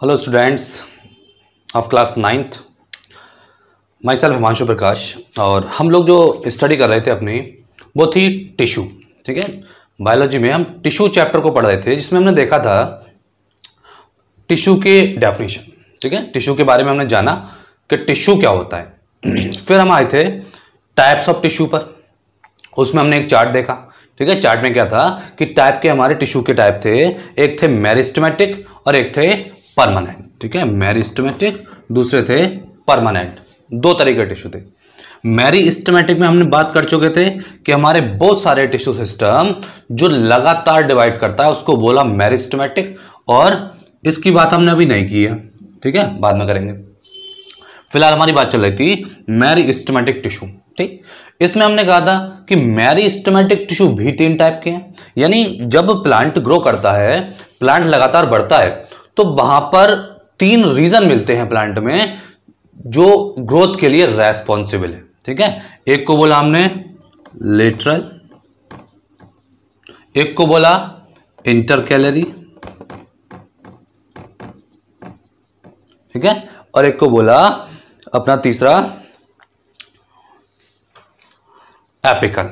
Hello students of class 9th। Myself Himanshu Prakash. और हम लोग जो स्टडी कर रहे थे अपनी वो थी टिश्यू। ठीक है, बायोलॉजी में हम टिश्यू चैप्टर को पढ़ रहे थे जिसमें हमने देखा था टिश्यू के डेफिनेशन। ठीक है, टिश्यू के बारे में हमने जाना कि टिश्यू क्या होता है। फिर हम आए थे टाइप्स ऑफ टिश्यू पर। उसमें हमने एक चार्ट देखा। ठीक है, चार्ट में क्या था कि टाइप के हमारे टिश्यू के टाइप थे, एक थे मेरिस्टेमेटिक और एक थे परमानेंट। ठीक है, मेरिस्टेमेटिक, दूसरे थे परमानेंट। दो तरह के टिश्यू थे। मेरिस्टेमेटिक में हमने बात कर चुके थे कि हमारे बहुत सारे टिश्यू सिस्टम जो लगातार डिवाइड करता है उसको बोला मेरिस्टेमेटिक, और इसकी बात हमने अभी नहीं की है। ठीक है, बाद में करेंगे। फिलहाल हमारी बात चल रही थी मेरिस्टेमेटिक टिश्यू। ठीक, इसमें हमने कहा था कि मेरिस्टेमेटिक टिश्यू भी 3 टाइप के हैं। यानी जब प्लांट ग्रो करता है, प्लांट लगातार बढ़ता है, तो वहां पर 3 रीजन मिलते हैं प्लांट में जो ग्रोथ के लिए रेस्पॉन्सिबल है। ठीक है, एक को बोला हमने लेटरल, एक को बोला इंटरकैलरी, ठीक है, और एक को बोला अपना तीसरा एपिकल।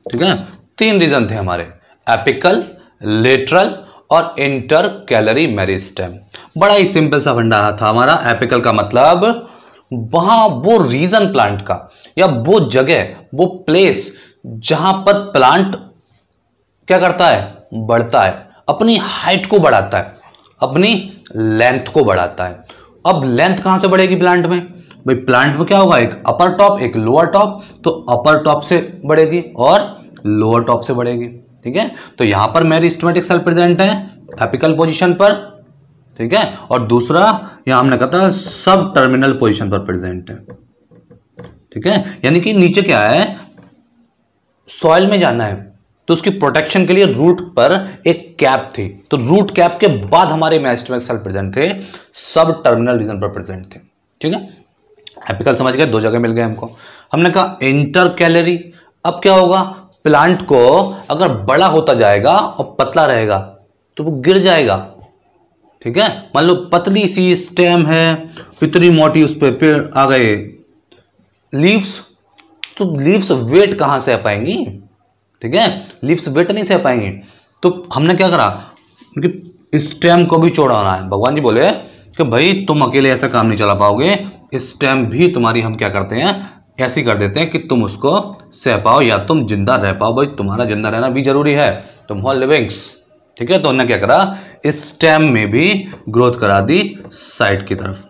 ठीक है, 3 रीजन थे हमारे, एपिकल, लेटरल और इंटरकैलरी मेरिस्टेम। बड़ा ही सिंपल सा फंडा था हमारा। एपिकल का मतलब वहां वो रीजन प्लांट का या वो जगह, वो प्लेस जहां पर प्लांट क्या करता है, बढ़ता है, अपनी हाइट को बढ़ाता है, अपनी लेंथ को बढ़ाता है। अब लेंथ कहां से बढ़ेगी प्लांट में? भाई प्लांट में क्या होगा, एक अपर टॉप एक लोअर टॉप, तो अपर टॉप से बढ़ेगी और लोअर टॉप से बढ़ेगी। ठीक है, तो यहां पर मेरिस्टेमेटिक सेल प्रेजेंट है एपिकल पोजीशन पर। ठीक है, और दूसरा यहां हमने कहा था सब टर्मिनल पोजीशन पर प्रेजेंट है। ठीक है, यानी कि नीचे क्या है, सॉइल में जाना है तो उसकी प्रोटेक्शन के लिए रूट पर एक कैप थी, तो रूट कैप के बाद हमारे मेरिस्टेमेटिक सेल प्रेजेंट थे, सब टर्मिनल रीजन पर प्रेजेंट थे। ठीक है, एपिकल समझ गए, 2 जगह मिल गए हमको। हमने कहा इंटरकैलरी। अब क्या होगा, प्लांट को अगर बड़ा होता जाएगा और पतला रहेगा तो वो गिर जाएगा। ठीक है, मान लो पतली सी स्टेम है, इतनी मोटी उस पर पेड़ आ गए लीव्स, तो लीव्स वेट कहां से आ पाएंगी? ठीक है, लीव्स वेट नहीं सह पाएंगी। तो हमने क्या करा कि स्टेम को भी चौड़ा होना है। भगवान जी बोले कि भाई तुम अकेले ऐसा काम नहीं चला पाओगे, स्टेम भी तुम्हारी हम क्या करते हैं, ऐसी कर देते हैं कि तुम उसको सह पाओ या तुम जिंदा रह पाओ। भाई तुम्हारा जिंदा रहना भी जरूरी है, तुम हो लिविंग्स। ठीक है, तो हमने क्या करा, इस स्टेम में भी ग्रोथ करा दी साइड की तरफ।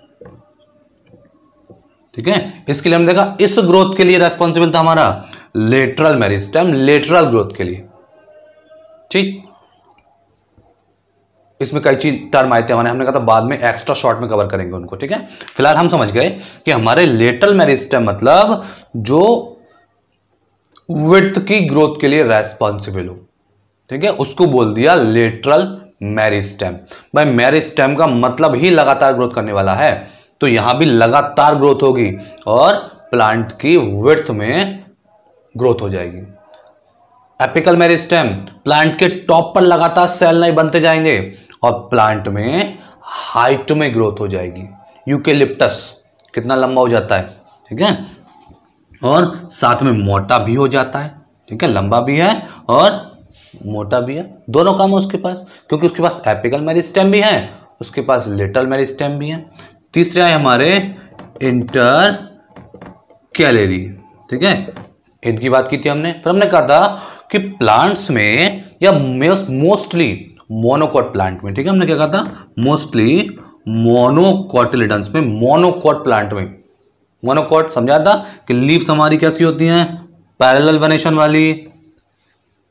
ठीक है, इसके लिए हमने देखा इस ग्रोथ के लिए रेस्पॉन्सिबल था हमारा लेटरल मेरिस्टेम, लेटरल ग्रोथ के लिए। ठीक, इसमें कई चीज टर्म आए थे हमारे, हमने कहा था बाद में एक्स्ट्रा शॉर्ट में कवर करेंगे उनको। ठीक है, फिलहाल हम समझ गए कि हमारे लेटरल मेरिस्टेम मतलब जो विड्थ की ग्रोथ के लिए रेस्पॉन्सिबल हो। ठीक है, उसको बोल दिया लेटरल मेरिस्टेम। भाई मेरिस्टेम का मतलब ही लगातार ग्रोथ करने वाला है, तो यहां भी लगातार ग्रोथ होगी और प्लांट की विड्थ में ग्रोथ हो जाएगी। एपिकल मेरिस्टेम, प्लांट के टॉप पर लगातार सेल नहीं बनते जाएंगे और प्लांट में हाइट में ग्रोथ हो जाएगी। यूकेलिप्टस कितना लंबा हो जाता है, ठीक है, और साथ में मोटा भी हो जाता है। ठीक है, लंबा भी है और मोटा भी है, दोनों काम है उसके पास, क्योंकि उसके पास एपिकल मेरिस्टेम भी है, उसके पास लेटरल मेरिस्टेम भी है। तीसरे है हमारे इंटरकैलरी। ठीक है, इनकी बात की थी हमने। फिर हमने कहा था कि प्लांट्स में या मोस्टली मोनोकॉट प्लांट में, ठीक है, हमने क्या कहा था, मोस्टली मोनोकॉटिलिडन्स में, मोनोकॉट प्लांट में। मोनोकॉट समझा था कि लीव्स हमारी कैसी होती हैं, पैरेलल वेनेशन वाली।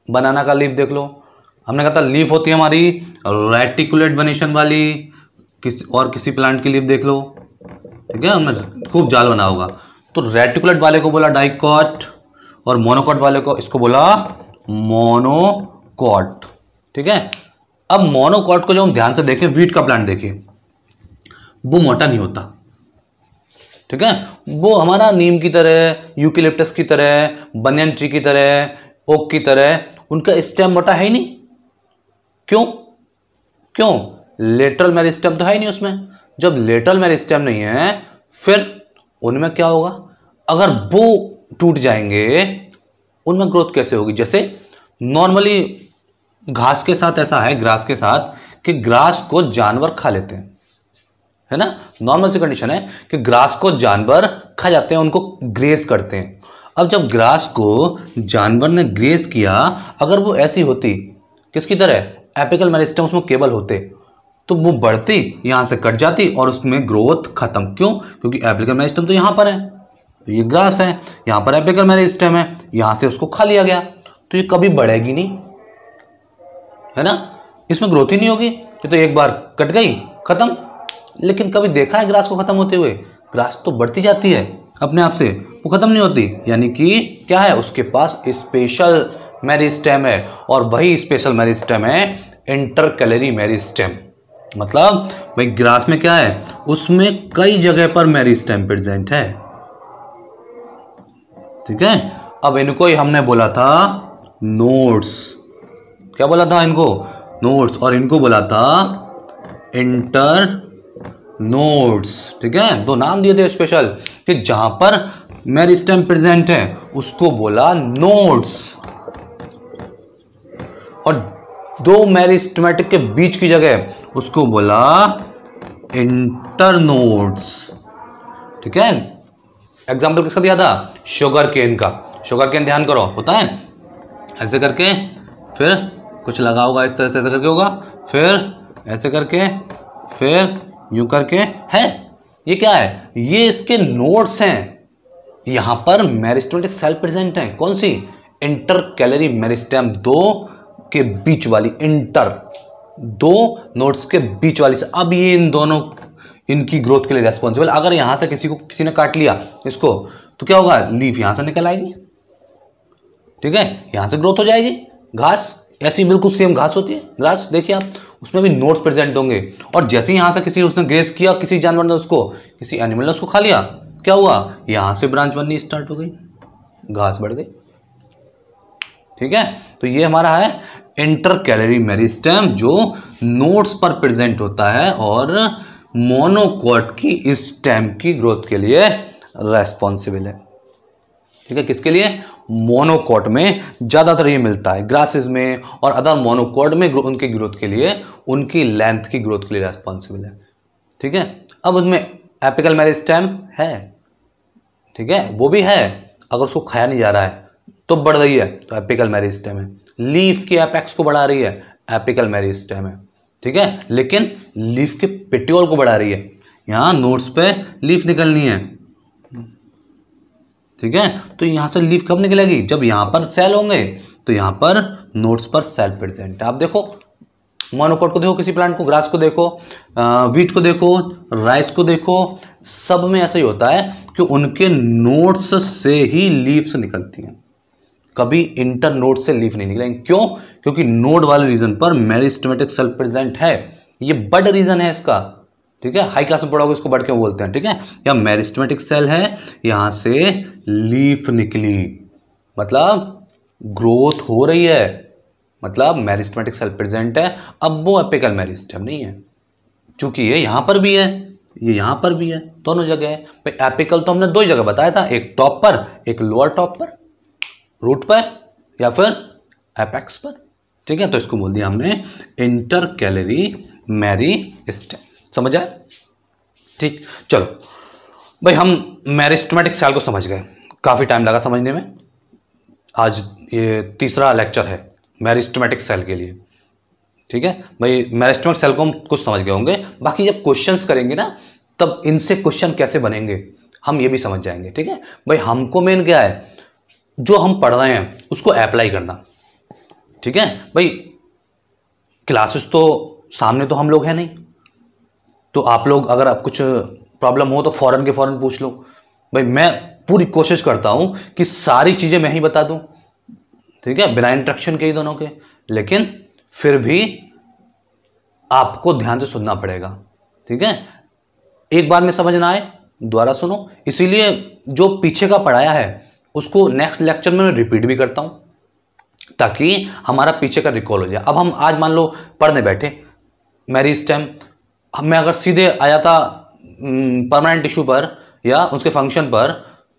बनाना का लीफ देख लो, हमने कहा था लीफ होती है हमारी रेटिकुलेट वेनेशन वाली। किसी प्लांट की लीफ देख लो, ठीक है, हमने खूब जाल बना होगा। तो रेटिकुलेट वाले को बोला डाइकॉट और मोनोकॉट वाले को इसको बोला मोनोकॉट। ठीक है, अब मोनोकॉट को जो हम ध्यान से देखें, वीट का प्लांट देखिए, वो मोटा नहीं होता। ठीक है, वो हमारा नीम की तरह, यूकेलिप्टस की तरह, बनियन ट्री की तरह, ओक की तरह, उनका स्टेम मोटा है ही नहीं। क्यों? क्यों? लेटरल मेरिस्टेम तो है ही नहीं उसमें। जब लेटरल मेरिस्टेम नहीं है फिर उनमें क्या होगा? अगर वो टूट जाएंगे उनमें ग्रोथ कैसे होगी? जैसे नॉर्मली घास के साथ ऐसा है, ग्रास के साथ, कि ग्रास को जानवर खा लेते हैं, है ना। नॉर्मल सी कंडीशन है कि ग्रास को जानवर खा जाते हैं, उनको ग्रेस करते हैं। अब जब ग्रास को जानवर ने ग्रेस किया, अगर वो ऐसी होती किसकी तरह, एपिकल मेरिस्टेम उसमें केबल होते, तो वो बढ़ती, यहां से कट जाती और उसमें ग्रोथ खत्म। क्यों? क्योंकि एपिकल मेरिस्टेम तो यहां पर है, ये ग्रास है, यहां पर एपिकल मेरिस्टेम है, यहां से उसको खा लिया गया, तो ये कभी बढ़ेगी नहीं, है ना। इसमें ग्रोथ ही नहीं होगी, ये तो एक बार कट गई खत्म। लेकिन कभी देखा है ग्रास को खत्म होते हुए? ग्रास तो बढ़ती जाती है अपने आप से, वो खत्म नहीं होती। यानी कि क्या है, उसके पास स्पेशल मेरिस्टेम है, और वही स्पेशल मेरिस्टेम है इंटरकैलरी मेरिस्टेम। मतलब भाई ग्रास में क्या है, उसमें कई जगह पर मेरिस्टेम प्रेजेंट है, ठीक है। अब इनको ही हमने बोला था नोड्स। क्या बोला था इनको? नोड्स। और इनको बोला था इंटर नोड्स, ठीक है। दो नाम दिए थे स्पेशल, कि जहां पर मेरिस्टेम प्रेजेंट है उसको बोला नोड्स, और दो मेरिस्टेमेटिक के बीच की जगह उसको बोला इंटरनोड्स, ठीक है। एग्जाम्पल किसका दिया था? शुगर केन का। शुगर केन ध्यान करो, होता है ऐसे करके, फिर कुछ लगा होगा इस तरह से, ऐसे करके होगा, फिर ऐसे करके, फिर यूं करके, है। ये क्या है? ये इसके नोड्स हैं। यहां पर मेरिस्टेमेटिक सेल प्रेजेंट है। कौन सी? इंटरकैलरी मेरिस्टेम, दो के बीच वाली, इंटर, दो नोड्स के बीच वाली से। अब ये इन दोनों, इनकी ग्रोथ के लिए रेस्पॉन्सिबल। अगर यहां से किसी ने काट लिया इसको, तो क्या होगा? लीफ यहां से निकल आएगी, ठीक है, यहां से ग्रोथ हो जाएगी। घास ऐसी बिल्कुल सेम घास होती है, ग्रास देखिए आप, उसमें भी नोड्स प्रेजेंट होंगे। और जैसे ही यहां से उसने ग्रेस किया, किसी जानवर ने उसको, किसी एनिमल ने उसको खा लिया, क्या हुआ? यहां से ब्रांच बननी स्टार्ट हो गई, घास बढ़ गई, ठीक है। तो ये हमारा है इंटरकैलरी मेरिस्टेम, जो नोड्स पर प्रेजेंट होता है और मोनोकॉट की स्टेम की ग्रोथ के लिए रेस्पॉन्सिबल है, ठीक है। किसके लिए? मोनोकॉट में ज्यादातर ये मिलता है, ग्रासेस में और अदर मोनोकॉट में उनकी ग्रोथ के लिए, उनकी लेंथ की ग्रोथ के लिए रेस्पॉन्सिबल है, ठीक है। अब उसमें एपिकल मेरिस्टेम है, ठीक है, वो भी है। अगर उसको खाया नहीं जा रहा है तो बढ़ रही है, तो एपिकल मेरिस्टेम है। लीफ के एपेक्स को बढ़ा रही है, एपिकल मेरिस्टेम है, ठीक है। लेकिन लीफ के पेटियोल को बढ़ा रही है, यहां नोड्स पे लीफ निकलनी है, ठीक है। तो यहां से लीफ कब निकलेगी? जब यहां पर सेल होंगे, तो यहां पर नोड्स पर सेल प्रेजेंट है। आप देखो मोनोकॉट को देखो, किसी प्लांट को, ग्रास को देखो, वीट को देखो, राइस को देखो, सब में ऐसा ही होता है कि उनके नोड्स से ही लीव्स निकलती हैं, कभी इंटर नोड से लीफ नहीं निकलेंगे। क्यों? क्योंकि नोड वाले रीजन पर मेरिस्टेमेटिक सेल प्रेजेंट है। ये बड रीजन है इसका, ठीक है। हाई क्लास में पढ़ोगे इसको बढ़ के बोलते हैं, ठीक है। या मेरिस्टेमेटिक सेल है, यहां से लीफ निकली, मतलब ग्रोथ हो रही है, मतलब मेरिस्टेमेटिक सेल प्रेजेंट है। अब वो एपिकल मेरिस्टेम नहीं है, क्योंकि ये यहां पर भी है, ये यहां पर भी है, दोनों जगह है। भाई एपिकल तो हमने दो जगह बताया था, एक टॉप पर, एक लोअर टॉप पर, रूट पर या फिर एपेक्स पर, ठीक है। तो इसको बोल दिया हमने इंटरकैलरी मेरिस्टेम, समझ आए? ठीक, चलो भाई हम मेरिस्टेमेटिक सेल को समझ गए, काफी टाइम लगा समझने में। आज ये तीसरा लेक्चर है मेरिस्टेमेटिक सेल के लिए, ठीक है भाई। मेरिस्टेमेटिक सेल को हम कुछ समझ गए होंगे, बाकी जब क्वेश्चंस करेंगे ना, तब इनसे क्वेश्चन कैसे बनेंगे हम ये भी समझ जाएंगे, ठीक है भाई। हमको मेन क्या है, जो हम पढ़ रहे हैं उसको अप्लाई करना, ठीक है भाई। क्लासेस तो सामने तो हम लोग हैं नहीं, तो आप लोग अगर आप कुछ प्रॉब्लम हो तो फौरन के फौरन पूछ लो भाई। मैं पूरी कोशिश करता हूं कि सारी चीजें मैं ही बता दूं, ठीक है, बिना इंस्ट्रक्शन के ही दोनों के। लेकिन फिर भी आपको ध्यान से सुनना पड़ेगा, ठीक है। एक बार में समझ ना आए दोबारा सुनो, इसीलिए जो पीछे का पढ़ाया है उसको नेक्स्ट लेक्चर में मैं रिपीट भी करता हूं, ताकि हमारा पीछे का रिकॉल हो जाए। अब हम आज मान लो पढ़ने बैठे, मेरिस्टेम। मैं अगर सीधे आया था परमानेंट टिश्यू पर या उसके फंक्शन पर,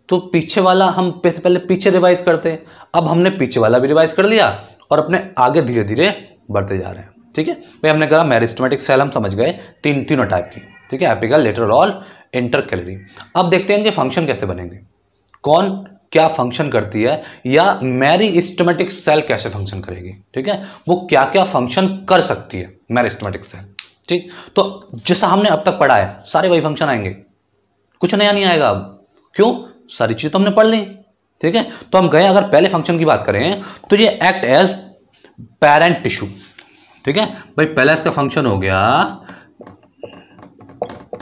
तो पीछे वाला हम पहले पीछे रिवाइज करते। अब हमने पीछे वाला भी रिवाइज कर लिया और अपने आगे धीरे धीरे बढ़ते जा रहे हैं। ठीक है भाई, हमने कहा मेरिस्टेमेटिक सेल हम समझ गए तीनों टाइप की। ठीक है, एपिकल, लेटरल और इंटरकैलरी। अब देखते हैं इनके फंक्शन कैसे बनेंगे, कौन क्या फंक्शन करती है, या मेरिस्टेमेटिक सेल कैसे फंक्शन करेगी। ठीक है, वो क्या क्या फंक्शन कर सकती है मेरिस्टेमेटिक सेल। ठीक, तो जैसा हमने अब तक पढ़ा है सारे वही फंक्शन आएंगे, कुछ नया नहीं आएगा। अब क्यों, सारी चीजें तो हमने पढ़ ली। ठीक है, तो हम गए, अगर पहले फंक्शन की बात करें तो ये एक्ट एज पेरेंट टिश्यू। ठीक है भाई, पहला इसका फंक्शन हो गया,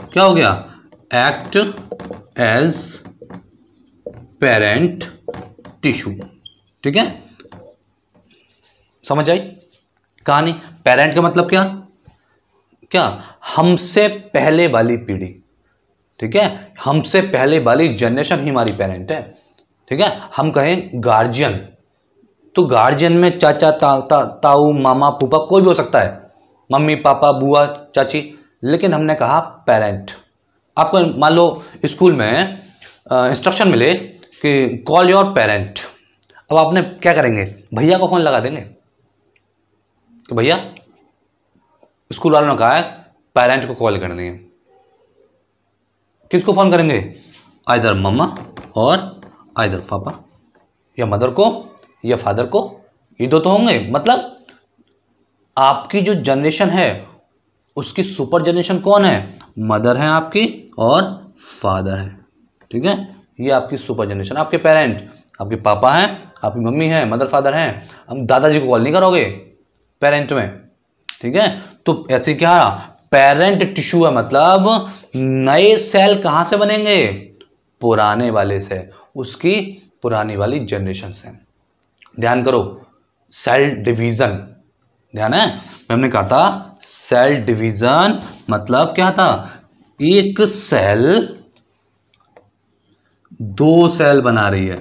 क्या हो गया, एक्ट एज पेरेंट टिश्यू। ठीक है, समझ आई कहानी। पेरेंट का मतलब क्या, क्या हमसे पहले वाली पीढ़ी। ठीक है, हमसे पहले वाली जनरेशन ही हमारी पेरेंट है। ठीक है, हम कहें गार्जियन, तो गार्जियन में चाचा, ताऊ, मामा, फूफा कोई भी हो सकता है, मम्मी, पापा, बुआ, चाची, लेकिन हमने कहा पेरेंट। आपको मान लो स्कूल में इंस्ट्रक्शन मिले कि कॉल योर पेरेंट, अब आपने क्या करेंगे, भैया को फोन लगा देंगे कि भैया, स्कूल वालों ने कहा है पेरेंट को कॉल करनी है। किसको फोन करेंगे, आइदर मम्मा और आइदर पापा, या मदर को या फादर को, ये दो तो होंगे। मतलब आपकी जो जनरेशन है उसकी सुपर जनरेशन कौन है, मदर है आपकी और फादर है। ठीक है, ये आपकी सुपर जनरेशन, आपके पेरेंट, आपके पापा हैं, आपकी मम्मी है, मदर फादर हैं। हम दादाजी को कॉल नहीं करोगे पेरेंट में। ठीक है, तो ऐसे क्या, पेरेंट टिश्यू है, मतलब नए सेल कहां से बनेंगे, पुराने वाले से, उसकी पुरानी वाली जनरेशन से। ध्यान करो, सेल डिवीजन, ध्यान है, हमने कहा था सेल डिवीजन मतलब क्या था, एक सेल दो सेल बना रही है।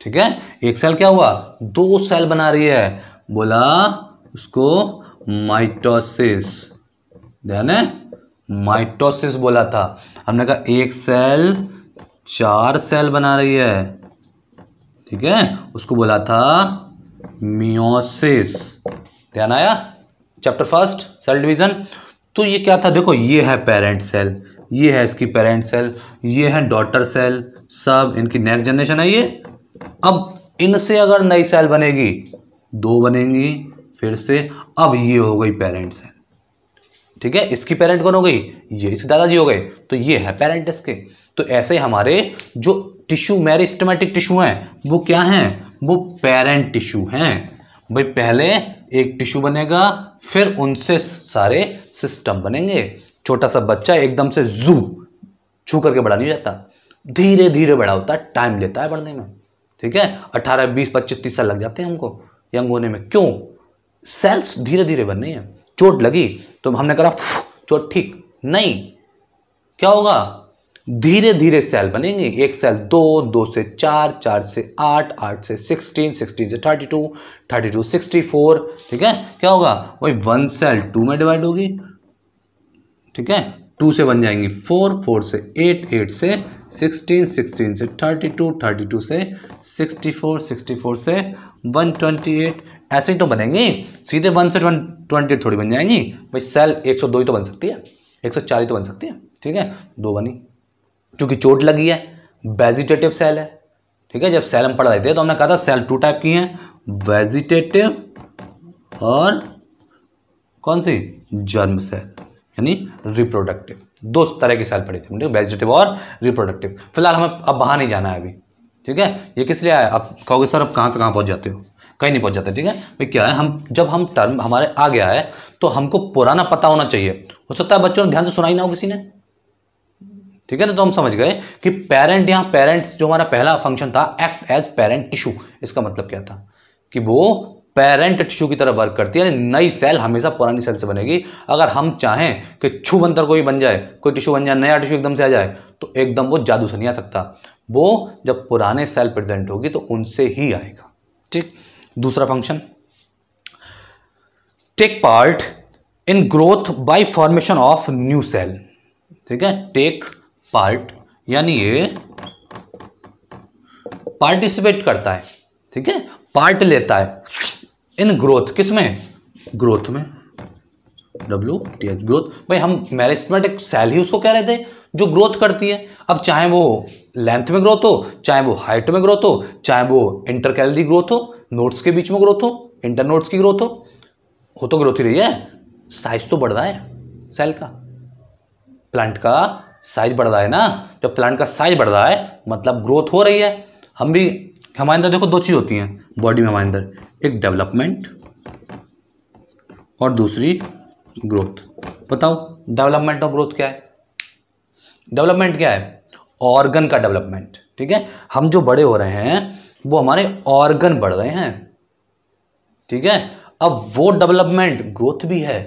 ठीक है, एक सेल क्या हुआ, दो सेल बना रही है, बोला उसको माइटोसिस। ध्यान है, माइटोसिस बोला था। हमने कहा एक सेल चार सेल बना रही है। ठीक है, उसको बोला था मियोसिस। ध्यान आया, चैप्टर फर्स्ट सेल डिवीजन। तो ये क्या था, देखो ये है पेरेंट सेल, ये है इसकी पेरेंट सेल, ये है डॉटर सेल, सब इनकी नेक्स्ट जनरेशन है ये। अब इनसे अगर नई सेल बनेगी, दो बनेंगी फिर से, अब ये हो गई पेरेंट सेल। ठीक है, इसकी पेरेंट कौन हो गई, ये इसके दादाजी हो गए, तो ये है पेरेंट इसके। तो ऐसे हमारे जो टिश्यू मेरिस्टेमेटिक टिश्यू हैं वो क्या हैं, वो पेरेंट टिश्यू हैं। भाई पहले एक टिश्यू बनेगा, फिर उनसे सारे सिस्टम बनेंगे। छोटा सा बच्चा एकदम से छू करके बड़ा नहीं जाता, धीरे धीरे बड़ा होता है, टाइम लेता है बढ़ने में। ठीक है, 18, 20, 25, 30 साल लग जाते हैं हमको यंग होने में। क्यों, सेल्स धीरे धीरे बन रही है। चोट लगी तो हमने कहा चोट ठीक नहीं, क्या होगा, धीरे धीरे सेल बनेंगे। एक सेल दो, दो से चार, चार से आठ, आठ से 16, 16 से 32, 32 64। ठीक है, क्या होगा, वही वन सेल टू में डिवाइड होगी। ठीक है, टू से बन जाएंगी फोर, फोर से एट, एट से 16, 16 से 32, 32 से 64, 64 से 128। ऐसे ही तो बनेंगी, सीधे 1 से 28 थोड़ी बन जाएंगी भाई। सेल 102 ही तो बन सकती है, 104 ही तो बन सकती है। ठीक है, दो बनी क्योंकि चोट लगी है, वेजिटेटिव सेल है। ठीक है, जब सेल हम पढ़ रहे थे तो हमने कहा था सेल टू टाइप की हैं, वेजिटेटिव और कौन सी, जर्म सेल, यानी रिप्रोडक्टिव। दो तरह की सेल पढ़ी थी, वेजिटेटिव और रिप्रोडक्टिव। फिलहाल हमें अब बाहर नहीं जाना है अभी। ठीक है, ये किस लिए आया, आप कहोगे सर अब कहाँ से कहाँ पहुँच जाते हो, कहीं नहीं पहुँच जाते। ठीक है भाई, क्या है, हम जब हम टर्म हमारे आ गया है तो हमको पुराना पता होना चाहिए। हो सकता है बच्चों ने ध्यान से सुना ही ना हो किसी ने। ठीक है ना, तो हम समझ गए कि पेरेंट, यहाँ पेरेंट्स जो हमारा पहला फंक्शन था, एक्ट एज पेरेंट टिश्यू। इसका मतलब क्या था कि वो पेरेंट टिश्यू की तरह वर्क करती है, नई सेल हमेशा पुरानी सेल से बनेगी। अगर हम चाहें कि छू बंतर कोई बन जाए, कोई टिश्यू बन जाए, नया टिश्यू एकदम से आ जाए, तो एकदम वो जादू से नहीं आ सकता। वो जब पुराने सेल प्रेजेंट होगी तो उनसे ही आएगा। ठीक, दूसरा function, take part in growth by formation of new cell. ठीक है, टेक पार्ट यानी ये पार्टिसिपेट करता है, ठीक है, पार्ट लेता है इन ग्रोथ, किसमें, ग्रोथ में, WTH ग्रोथ। भाई हम मेरिस्टेमेटिक सेल ही उसको कह रहे थे जो ग्रोथ करती है। अब चाहे वो लेंथ में ग्रोथ हो, चाहे वो हाइट में ग्रोथ हो, चाहे वो इंटर कैलोरी ग्रोथ हो, नोड्स के बीच में ग्रोथ हो, इंटर नोड्स की ग्रोथ हो तो ग्रोथ ही रही है। साइज तो बढ़ रहा है सेल का, प्लांट का साइज बढ़ रहा है ना। जब प्लांट का साइज बढ़ रहा है मतलब ग्रोथ हो रही है। हम भी, हमारे अंदर देखो दो चीज होती हैं बॉडी में हमारे अंदर, एक डेवलपमेंट और दूसरी ग्रोथ। बताओ डेवलपमेंट और ग्रोथ क्या है? डेवलपमेंट क्या है? ऑर्गन का डेवलपमेंट। ठीक है, हम जो बड़े हो रहे हैं वो हमारे ऑर्गन बढ़ रहे हैं। ठीक है, अब वो डेवलपमेंट ग्रोथ भी है।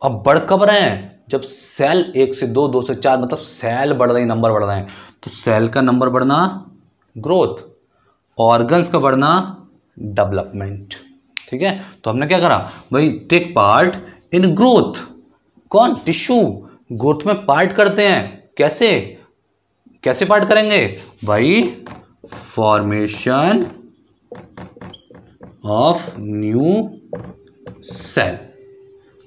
अब बढ़ कब रहे हैं? जब सेल 1 से 2, 2 से 4, मतलब सेल बढ़ रहे हैं, नंबर बढ़ रहे हैं। तो सेल का नंबर बढ़ना ग्रोथ, ऑर्गन्स का बढ़ना डेवलपमेंट। ठीक है, तो हमने क्या करा भाई, टेक पार्ट इन ग्रोथ। कौन? टिश्यू ग्रोथ में पार्ट करते हैं। कैसे कैसे पार्ट करेंगे भाई? फॉर्मेशन ऑफ न्यू सेल,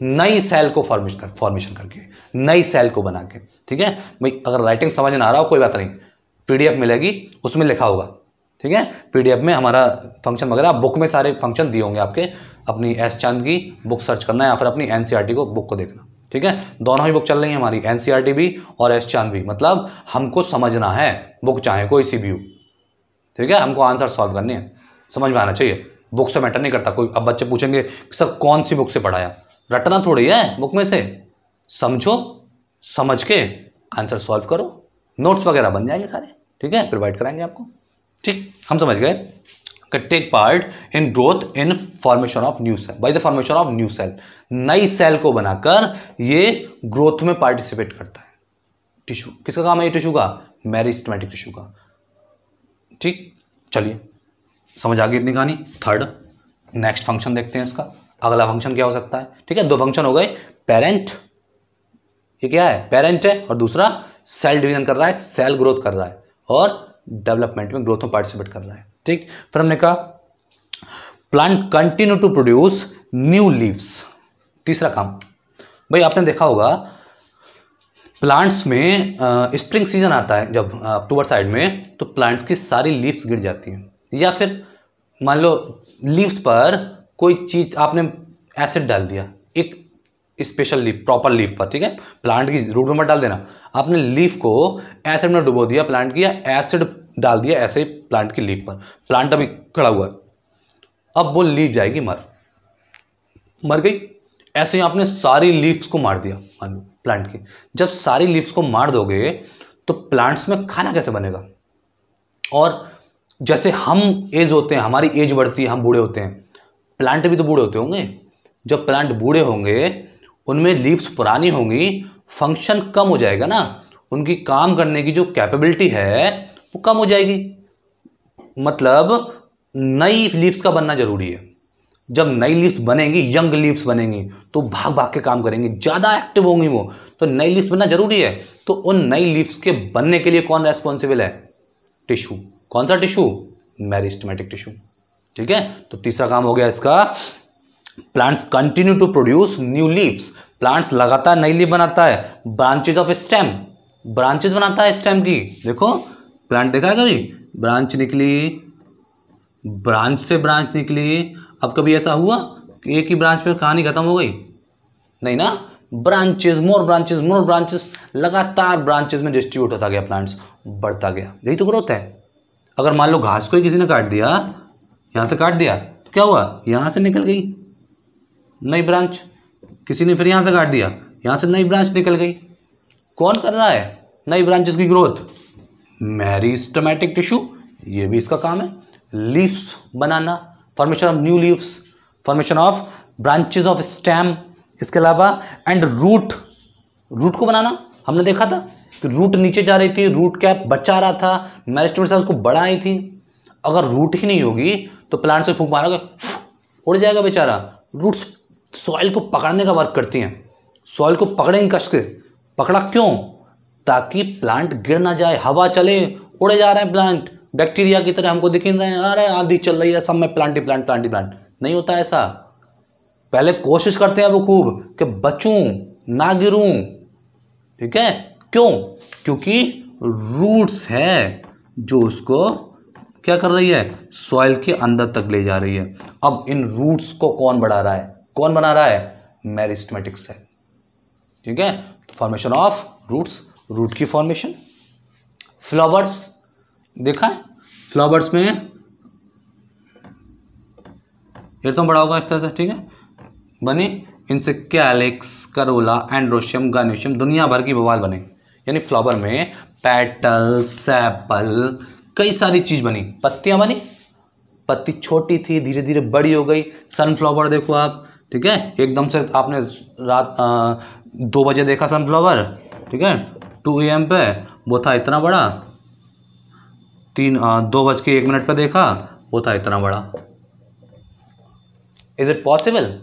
नई सेल को फॉर्मेशन करके, नई सेल को बना के। ठीक है भाई, अगर राइटिंग समझ में आ रहा हो कोई बात नहीं, पीडीएफ मिलेगी उसमें लिखा होगा। ठीक है, पीडीएफ में हमारा फंक्शन वगैरह, बुक में सारे फंक्शन दिए होंगे आपके। अपनी एस चांद की बुक सर्च करना है या फिर अपनी एनसीईआरटी को बुक को देखना। ठीक है, दोनों ही बुक चल रही है हमारी, एनसीईआरटी भी और एस चांद भी। मतलब हमको समझना है, बुक चाहे कोई सी भी हो। ठीक है, हमको आंसर सॉल्व करने हैं, समझ में आना चाहिए। बुक से मैटर नहीं करता कोई। अब बच्चे पूछेंगे सर कौन सी बुक से पढ़ाया? रटना थोड़ी है बुक में से, समझो, समझ के आंसर सॉल्व करो, नोट्स वगैरह बन जाएंगे सारे। ठीक है, प्रोवाइड कराएंगे आपको। ठीक, हम समझ गए। Take part in growth in formation of new cell, by the formation of new cell. नई सेल को बनाकर ये ग्रोथ में पार्टिसिपेट करता है। टिश्यू किसका काम है? ये टिश्यू का, मेरिस्टेमेटिक टिश्यू का। ठीक, चलिए समझ आ गई इतनी कहानी। थर्ड, नेक्स्ट फंक्शन देखते हैं इसका। अगला फंक्शन क्या हो सकता है? ठीक है, दो फंक्शन हो गए। पेरेंट, ये क्या है? पेरेंट है। और दूसरा सेल डिवीजन कर रहा है, सेल ग्रोथ कर रहा है, और डेवलपमेंट में, ग्रोथ में पार्टिसिपेट कर रहा है। ठीक, फिर हमने कहा plant continue to produce new leaves. तीसरा काम, भाई आपने देखा होगा प्लांट्स में स्प्रिंग सीजन आता है जब अक्टूबर साइड में, तो प्लांट्स की सारी लीव्स गिर जाती हैं। या फिर मान लो लीव्स पर कोई चीज आपने एसिड डाल दिया, एक स्पेशल लीफ, प्रॉपर लीफ पर। ठीक है, प्लांट की रूट में मत डाल देना, आपने लीफ को एसिड में डुबो दिया प्लांट की, या एसिड डाल दिया ऐसे ही प्लांट की लीफ पर। प्लांट अभी खड़ा हुआ है, अब वो लीफ जाएगी मर गई। ऐसे ही आपने सारी लीव्स को मार दिया मान लो प्लांट की। जब सारी लीव्स को मार दोगे तो प्लांट्स में खाना कैसे बनेगा? और जैसे हम एज होते हैं, हमारी एज बढ़ती है, हम बूढ़े होते हैं, प्लांट भी तो बूढ़े होते होंगे। जब प्लांट बूढ़े होंगे, उनमें लीव्स पुरानी होंगी, फंक्शन कम हो जाएगा ना, उनकी काम करने की जो कैपेबिलिटी है वो कम हो जाएगी। मतलब नई लीव्स का बनना जरूरी है। जब नई लीव्स बनेंगी, यंग लीव्स बनेंगी, तो भाग भाग के काम करेंगी, ज्यादा एक्टिव होंगी वो, तो नई लीव्स बनना जरूरी है। तो उन नई लीव्स के बनने के लिए कौन रेस्पॉन्सिबल है? टिश्यू। कौन सा टिश्यू? Meristematic tissue. ठीक है, तो तीसरा काम हो गया इसका, plants continue to produce new leaves. Plants लगातार नई लीफ बनाता है, ब्रांचेज ऑफ स्टेम, ब्रांचेज बनाता है स्टेम की। देखो प्लांट देखा है कभी? ब्रांच निकली, ब्रांच से ब्रांच निकली। अब कभी ऐसा हुआ कि एक ही ब्रांच में कहानी खत्म हो गई? नहीं ना, ब्रांचेस, मोर ब्रांचेस, मोर ब्रांचेस, लगातार ब्रांचेस में डिस्ट्रीब्यूट होता गया, प्लांट्स बढ़ता गया। यही तो ग्रोथ है। अगर मान लो घास को ही किसी ने काट दिया, यहां से काट दिया, तो क्या हुआ? यहां से निकल गई नई ब्रांच। किसी ने फिर यहां से काट दिया, यहां से नई ब्रांच निकल गई। कौन कर रहा है नई ब्रांचेस की ग्रोथ? मेरिस्टेमेटिक टिश्यू, ये भी इसका काम है। Leaves banana, formation of new leaves, formation of branches of stem, इसके अलावा एंड रूट, रूट को बनाना। हमने देखा था कि रूट नीचे जा रही थी, रूट कैप बचा रहा था, मेरिस्टेमेटिक से उसको बढ़ाई थी। अगर रूट ही नहीं होगी तो प्लांट से फूंक मारोगे उड़ जाएगा बेचारा, रूट्स सॉइल को पकड़ने का वर्क करती हैं। सॉइल को पकड़ेंगे कस के, पकड़ा क्यों? ताकि प्लांट गिर ना जाए, हवा चले, उड़े जा रहे हैं प्लांट, बैक्टीरिया की तरह हमको दिख रहे हैं, अरे आंधी चल रही है सब में प्लांट ही प्लांट, प्लांट ही प्लांट। नहीं होता ऐसा। पहले कोशिश करते हैं वो खूब कि बचूं, ना गिरूं। ठीक है, क्यों? क्योंकि रूट्स है जो उसको क्या कर रही है, सॉइल के अंदर तक ले जा रही है। अब इन रूट्स को कौन बढ़ा रहा है, कौन बना रहा है? Meristematic cell. ठीक है, तो फॉर्मेशन ऑफ रूट्स, रूट की फॉर्मेशन। फ्लावर्स देखा है, फ्लावर्स में ये तो बड़ा होगा इस तरह से। ठीक है, बनी इनसे कैलिक्स, करोला, एंड्रोशियम, गाइनोशियम, दुनिया भर की बवाल बने। यानी फ्लावर में पेटल, सेपल, कई सारी चीज बनी। पत्तियां बनी, पत्ती छोटी थी धीरे धीरे बड़ी हो गई। सनफ्लावर देखो आप, ठीक है, एकदम से आपने रात 2 बजे देखा सनफ्लावर, ठीक है, 2 AM पे वो था इतना बड़ा, 2:01 पे देखा वो था इतना बड़ा। Is it possible?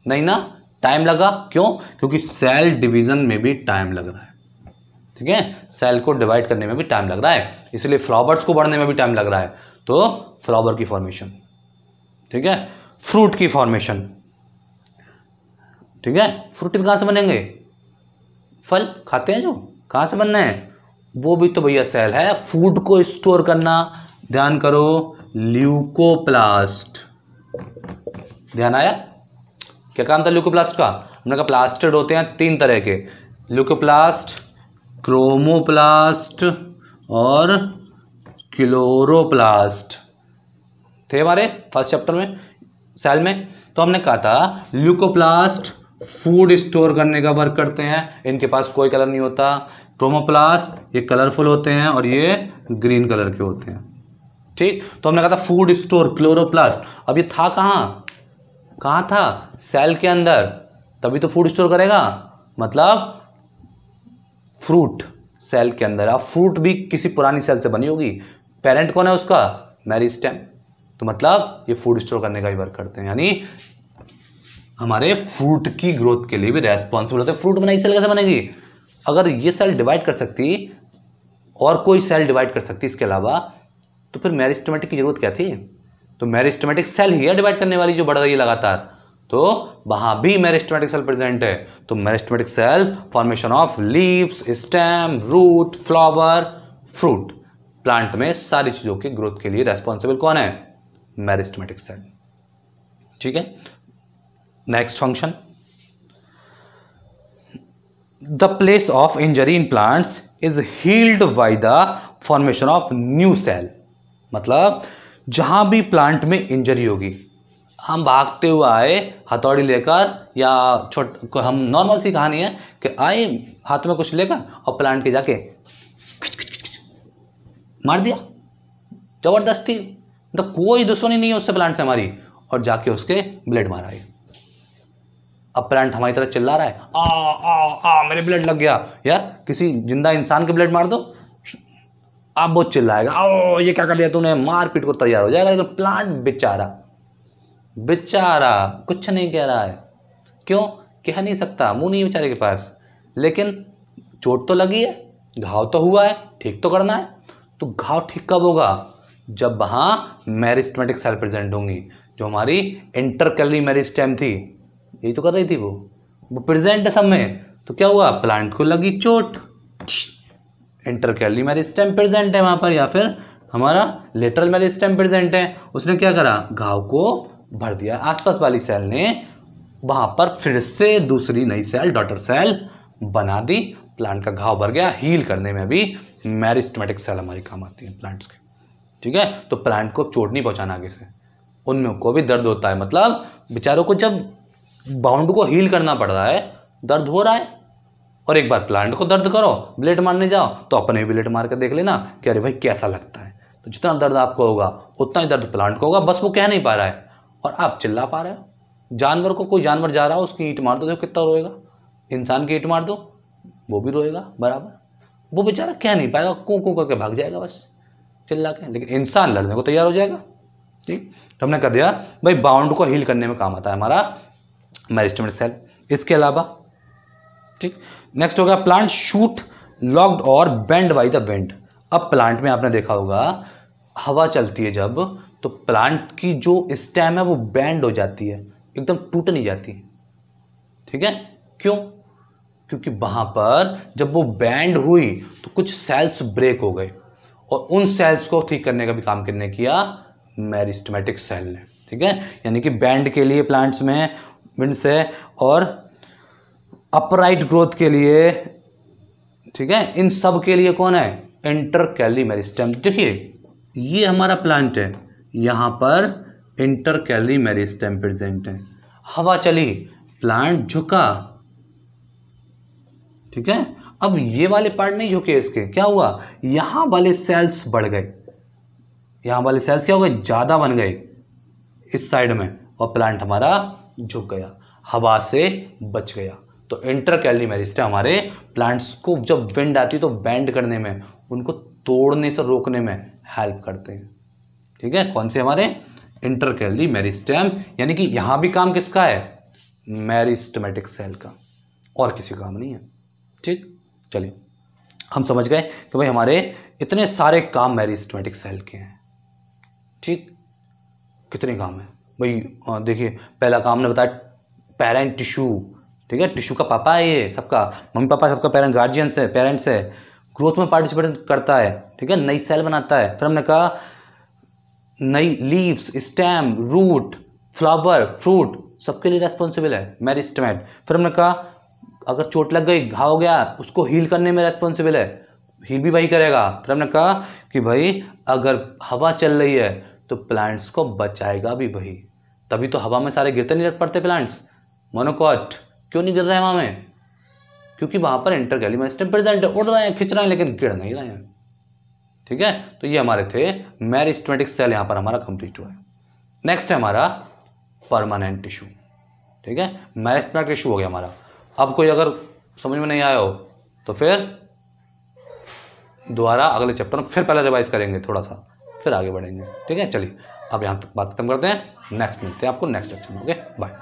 नहीं ना, टाइम लगा। क्यों? क्योंकि सेल डिवीजन में भी टाइम लग रहा है। ठीक है, सेल को डिवाइड करने में भी टाइम लग रहा है, इसलिए फ्लावर्स को बढ़ने में भी टाइम लग रहा है। तो फ्लावर की फॉर्मेशन। ठीक है, फ्रूट की फॉर्मेशन। ठीक है, फ्रूट कहां से बनेंगे? फल खाते हैं जो, कहां से बनना है? वो भी तो भैया सेल है। फूड को स्टोर करना, ध्यान करो, ल्यूकोप्लास्ट। ध्यान आया? क्या काम था ल्यूकोप्लास्ट का? हमने कहा प्लास्टिड होते हैं 3 तरह के, ल्यूकोप्लास्ट, क्रोमोप्लास्ट और क्लोरोप्लास्ट थे हमारे फर्स्ट चैप्टर में सेल में। तो हमने कहा था ल्यूकोप्लास्ट फूड स्टोर करने का वर्क करते हैं, इनके पास कोई कलर नहीं होता। क्रोमोप्लास्ट ये कलरफुल होते हैं और ये ग्रीन कलर के होते हैं। ठीक, तो हमने कहा था फूड स्टोर क्लोरोप्लास्ट। अब ये था कहाँ था? सेल के अंदर, तभी तो फूड स्टोर करेगा। मतलब फ्रूट सेल के अंदर। अब फ्रूट भी किसी पुरानी सेल से बनी होगी, पेरेंट कौन है उसका? मेरिस्टेम। तो मतलब ये फूड स्टोर करने का ही वर्क करते हैं, यानी हमारे फ्रूट की ग्रोथ के लिए भी रेस्पॉन्सिबल होते हैं। फ्रूट बनाई सेल कैसे बनेगी? अगर ये सेल डिवाइड कर सकती और कोई सेल डिवाइड कर सकती इसके अलावा, तो फिर मेरिस्टेमेटिक की जरूरत क्या थी? तो मेरिस्टेमेटिक सेल ही है डिवाइड करने वाली जो बढ़ रही है लगातार, तो वहां भी मेरिस्टेमेटिक सेल प्रेजेंट है। तो meristematic cell formation of leaves, stem, root, flower, fruit, plant में सारी चीजों की ग्रोथ के लिए रेस्पॉन्सिबल कौन है? Meristematic cell. ठीक है, next function, the place of injury in plants is healed by the formation of new cell. मतलब जहां भी प्लांट में इंजरी होगी, हम भागते हुए आए हथौड़ी लेकर, या हम नॉर्मल सी कहानी है कि आए हाथ में कुछ लेकर और प्लांट के जाके मार दिया जबरदस्ती, तो कोई दुश्मनी नहीं है उससे प्लांट से हमारी, और जाके उसके ब्लड मारा है। अब प्लांट हमारी तरफ चिल्ला रहा है, आ आ आ मेरे ब्लड लग गया। यार किसी जिंदा इंसान के ब्लड मार दो, अब वो चिल्लाएगा, ओ ये क्या कर दिया तूने, मारपीट को तैयार हो जाएगा। लेकिन प्लांट बेचारा कुछ नहीं कह रहा है। क्यों? कह नहीं सकता, मुंह नहीं बेचारे के पास, लेकिन चोट तो लगी है, घाव तो हुआ है, ठीक तो करना है। तो घाव ठीक कब होगा? जब वहां मेरिस्टेमेटिक सेल प्रेजेंट होंगी, जो हमारी इंटरकैलरी मेरिस्टेम थी, यही तो कर रही थी वो प्रेजेंट है सब में। तो क्या हुआ? प्लांट को लगी चोट, इंटरकैलरी मेरिस्टेम प्रेजेंट है वहां पर, या फिर हमारा लेटरल मेरिस्टेम प्रेजेंट है। उसने क्या करा? घाव को भर दिया। आसपास वाली सेल ने वहां पर फिर से दूसरी नई सेल, डॉटर सेल बना दी। प्लांट का घाव भर गया। हील करने में भी मेरिस्टेमेटिक सेल हमारी काम आती है प्लांट्स के। ठीक है, तो प्लांट को चोट नहीं पहुंचाना आगे से, उनमें को भी दर्द होता है। मतलब बेचारों को जब बाउंड को हील करना पड़ रहा है, दर्द हो रहा है, और एक बार प्लांट को दर्द करो, ब्लेड मारने जाओ, तो अपने ब्लेड मार कर देख लेना कि अरे भाई कैसा लगता है। तो जितना दर्द आपको होगा उतना ही दर्द प्लांट को होगा, बस वो कह नहीं पा रहा है और आप चिल्ला पा रहे हो। जानवर को, कोई जानवर जा रहा हो, उसकी ईंट मार दो, देखो कितना रोएगा। इंसान की ईंट मार दो, वो भी रोएगा बराबर। वो बेचारा कह नहीं पाएगा, कूं कूं करके भाग जाएगा बस चिल्ला के, लेकिन इंसान लड़ने को तैयार हो जाएगा। ठीक, तो हमने कर दिया भाई, बाउंड को हील करने में काम आता है हमारा मेरिस्टेमेटिक सेल। इसके अलावा ठीक, नेक्स्ट हो गया प्लांट शूट लॉक्ड और बेंड बाय द विंड। अब प्लांट में आपने देखा होगा हवा चलती है जब, तो प्लांट की जो स्टेम है वो बेंड हो जाती है, एकदम टूट नहीं जाती। ठीक है, क्यों? क्योंकि वहां पर जब वो बेंड हुई तो कुछ सेल्स ब्रेक हो गए, और उन सेल्स को ठीक करने का भी काम किसने किया? मेरिस्टेमेटिक सेल ने। ठीक है, यानी कि बेंड के लिए प्लांट्स में विंड्स है, और अपराइट ग्रोथ के लिए, ठीक है, इन सब के लिए कौन है? इंटरकैली मेरिस्टेम। देखिए ये हमारा प्लांट है, यहां पर इंटरकैली मेरिस्टेम प्रेजेंट है। हवा चली, प्लांट झुका। ठीक है, अब ये वाले पार्ट नहीं झुके, इसके क्या हुआ? यहां वाले सेल्स बढ़ गए, यहां वाले सेल्स क्या हो गए? ज्यादा बन गए इस साइड में, और प्लांट हमारा झुक गया, हवा से बच गया। तो इंटरकैली मेरिस्टेम हमारे प्लांट्स को जब विंड आती है तो बेंड करने में, उनको तोड़ने से रोकने में हेल्प करते हैं। ठीक है, कौन से? हमारे इंटरकैली मेरिस्टेम। यानी कि यहां भी काम किसका है? मेरिस्टेमेटिक सेल का, और किसी काम नहीं है। ठीक, चलिए हम समझ गए कि भाई हमारे इतने सारे काम मेरिस्टेमेटिक सेल के हैं। ठीक, कितने काम है भाई? देखिए पहला काम ने बताया पेरेंट टिश्यू। ठीक है, टिश्यू का पापा है ये सबका, मम्मी पापा सबका पेरेंट, गार्जियंस है, पेरेंट्स है। ग्रोथ में पार्टिसिपेट करता है, ठीक है, नई सेल बनाता है। फिर हमने कहा नई leaves, stem, root, flower, fruit सबके लिए रेस्पॉन्सिबल है मेरिस्टेमेट। फिर हमने कहा अगर चोट लग गई, घाव हो गया, उसको हील करने में रेस्पॉन्सिबल है, हील भी वही करेगा। फिर हमने कहा कि भाई अगर हवा चल रही है तो प्लांट्स को बचाएगा भी वही, तभी तो हवा में सारे गिरते नहीं पड़ते प्लांट्स। मोनोकॉट क्यों नहीं गिर रहे हैं हवा में? क्योंकि वहां पर इंटरकैली मेरिस्टेम प्रेजेंट है, उड़ रहे हैं, खिंच रहे हैं, लेकिन गिर नहीं रहे हैं। ठीक है, तो ये हमारे थे मेरिस्टेमेटिक सेल, यहां पर हमारा कंप्लीट हुआ है। नेक्स्ट है हमारा परमानेंट टिश्यू। ठीक है, मेरिस्टेमेटिक टिश्यू हो गया हमारा। अब कोई अगर समझ में नहीं आया हो तो फिर दोबारा अगले चैप्टर में फिर पहले रिवाइज करेंगे थोड़ा सा, फिर आगे बढ़ेंगे। ठीक है, चलिए अब यहां तक बात खत्म करते हैं, नेक्स्ट मिलते हैं आपको नेक्स्ट लेक्चर में। Okay, bye.